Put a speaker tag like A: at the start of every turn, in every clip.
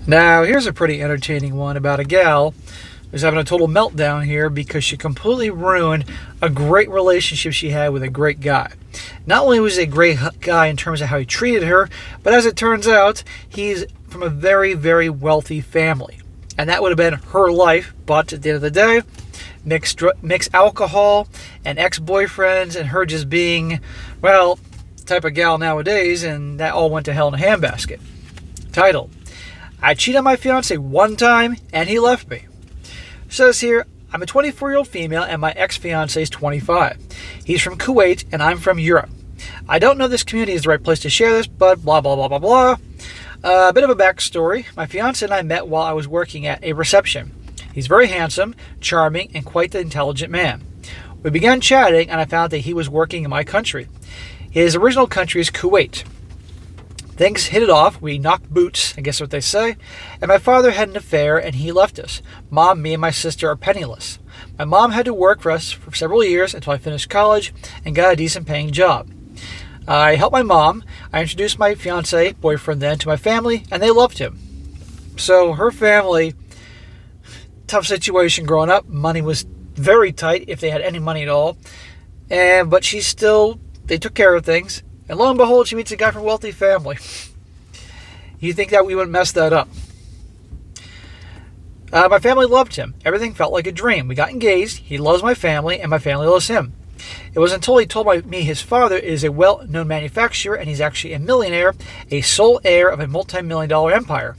A: Now, here's a pretty entertaining one about a gal who's having a total meltdown here because she completely ruined a great relationship she had with a great guy. Not only was he a great guy in terms of how he treated her, but as it turns out, he's from a very, very wealthy family. And that would have been her life, but at the end of the day, mixed alcohol and ex-boyfriends and her just being, well, the type of gal nowadays, and that all went to hell in a handbasket. Title: I cheated on my fiancé one time and he left me. Says here, I'm a 24-year-old female and my ex-fiancé is 25. He's from Kuwait and I'm from Europe. I don't know if this community is the right place to share this, but blah, blah, blah, blah, blah. A bit of a backstory. My fiancé and I met while I was working at a reception. He's very handsome, charming, and quite the intelligent man. We began chatting and I found that he was working in my country. His original country is Kuwait. Things hit it off, we knocked boots, I guess what they say, and my father had an affair and he left us. Mom, me, and my sister are penniless. My mom had to work for us for several years until I finished college and got a decent paying job. I helped my mom. I introduced my fiancé, boyfriend then, to my family, and they loved him. So her family, tough situation growing up, money was very tight if they had any money at all, but they took care of things. And lo and behold, she meets a guy from a wealthy family. You think that we wouldn't mess that up? My family loved him. Everything felt like a dream. We got engaged. He loves my family, and my family loves him. It was until he told me his father is a well-known manufacturer, and he's actually a millionaire, a sole heir of a multi-million-dollar empire.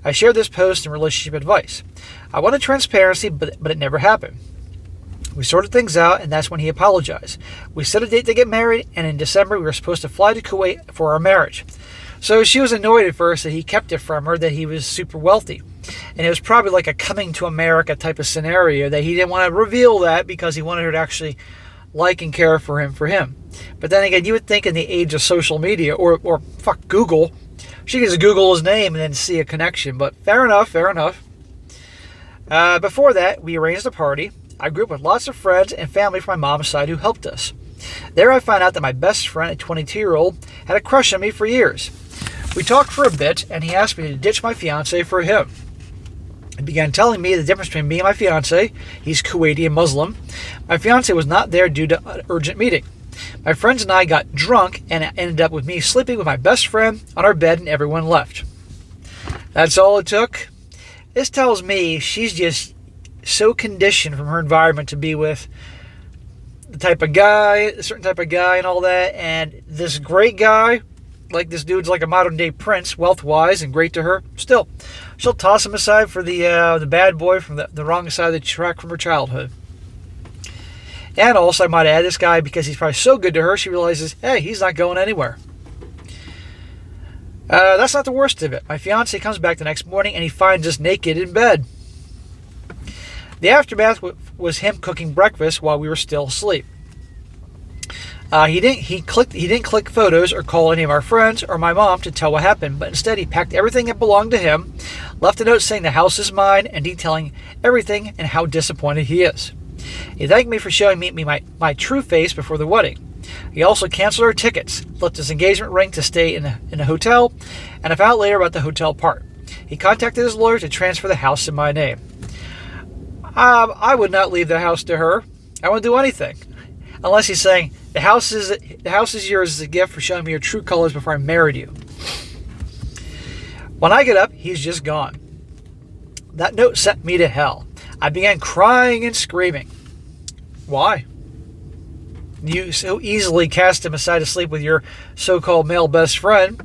A: I shared this post in relationship advice. I wanted transparency, but it never happened. We sorted things out, and that's when he apologized. We set a date to get married, and in December we were supposed to fly to Kuwait for our marriage. So she was annoyed at first that he kept it from her, that he was super wealthy. And it was probably like a coming to America type of scenario, that he didn't want to reveal that because he wanted her to actually like and care for him. But then again, you would think in the age of social media, or Google, she could just Google his name and then see a connection. But fair enough. Before that, we arranged a party. I grew up with lots of friends and family from my mom's side who helped us. There I found out that my best friend, a 22-year-old, had a crush on me for years. We talked for a bit, and he asked me to ditch my fiancé for him. He began telling me the difference between me and my fiancé. He's Kuwaiti and Muslim. My fiancé was not there due to an urgent meeting. My friends and I got drunk, and it ended up with me sleeping with my best friend on our bed, and everyone left. That's all it took. This tells me she's just so conditioned from her environment to be with a certain type of guy and all that, and this great guy, like this dude's like a modern day prince, wealth-wise and great to her, still, she'll toss him aside for the bad boy from the wrong side of the track from her childhood. And also, I might add, this guy, because he's probably so good to her, she realizes, hey, he's not going anywhere. That's not the worst of it. My fiancé comes back the next morning and he finds us naked in bed. The aftermath was him cooking breakfast while we were still asleep. He didn't click photos or call any of our friends or my mom to tell what happened, but instead he packed everything that belonged to him, left a note saying the house is mine, and detailing everything and how disappointed he is. He thanked me for showing me my true face before the wedding. He also canceled our tickets, left his engagement ring to stay in a hotel, and I found out later about the hotel part. He contacted his lawyer to transfer the house in my name. I would not leave the house to her. I wouldn't do anything. Unless he's saying, the house is yours as a gift for showing me your true colors before I married you. When I get up, he's just gone. That note sent me to hell. I began crying and screaming. Why? You so easily cast him aside to sleep with your so-called male best friend.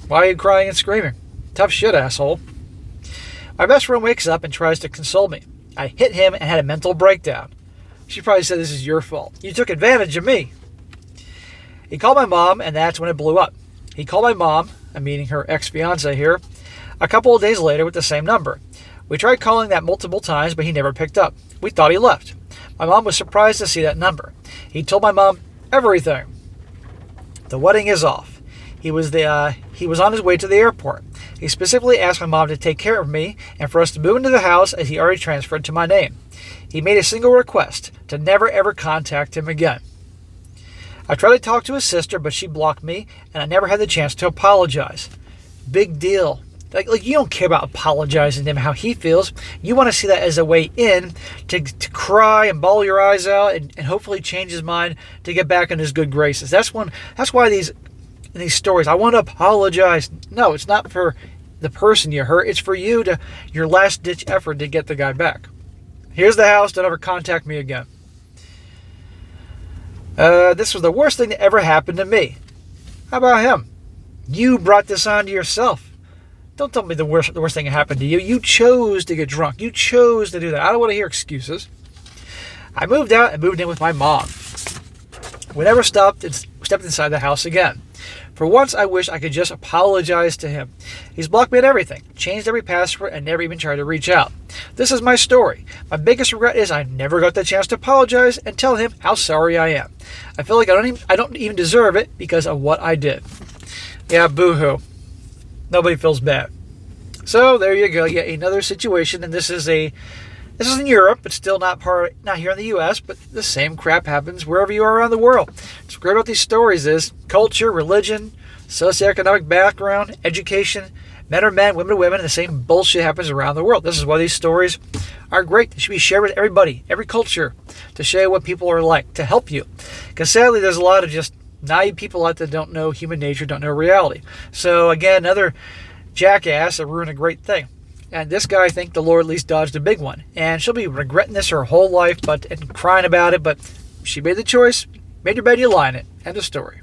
A: Why are you crying and screaming? Tough shit, asshole. My best friend wakes up and tries to console me. I hit him and had a mental breakdown. She probably said, this is your fault. You took advantage of me. He called my mom, and that's when it blew up. He called my mom, I'm meaning her ex-fiancé here, a couple of days later with the same number. We tried calling that multiple times, but he never picked up. We thought he left. My mom was surprised to see that number. He told my mom everything. The wedding is off. He was on his way to the airport. He specifically asked my mom to take care of me and for us to move into the house as he already transferred to my name. He made a single request, to never ever contact him again. I tried to talk to his sister, but she blocked me, and I never had the chance to apologize. Big deal. Like you don't care about apologizing to him how he feels. You want to see that as a way in to cry and bawl your eyes out and hopefully change his mind to get back in his good graces. That's why these stories, I want to apologize. No, it's not for the person you hurt. It's for your last ditch effort to get the guy back. Here's the house. Don't ever contact me again. This was the worst thing that ever happened to me. How about him? You brought this on to yourself. Don't tell me the worst thing that happened to you. You chose to get drunk. You chose to do that. I don't want to hear excuses. I moved out and moved in with my mom. We never stepped inside the house again. For once, I wish I could just apologize to him. He's blocked me on everything, changed every password, and never even tried to reach out. This is my story. My biggest regret is I never got the chance to apologize and tell him how sorry I am. I feel like I don't even deserve it because of what I did. Yeah, boo-hoo. Nobody feels bad. So there you go. Yeah, another situation, and this is in Europe, but still not here in the U.S., but the same crap happens wherever you are around the world. What's great about these stories is culture, religion, socioeconomic background, education, men are men, women are women, and the same bullshit happens around the world. This is why these stories are great. They should be shared with everybody, every culture, to show you what people are like, to help you. Because sadly, there's a lot of just naive people out there that don't know human nature, don't know reality. So again, another jackass that ruined a great thing. And this guy, I think the Lord at least dodged a big one. And she'll be regretting this her whole life and crying about it. But she made the choice. Made your bed, you lie in it. End of story.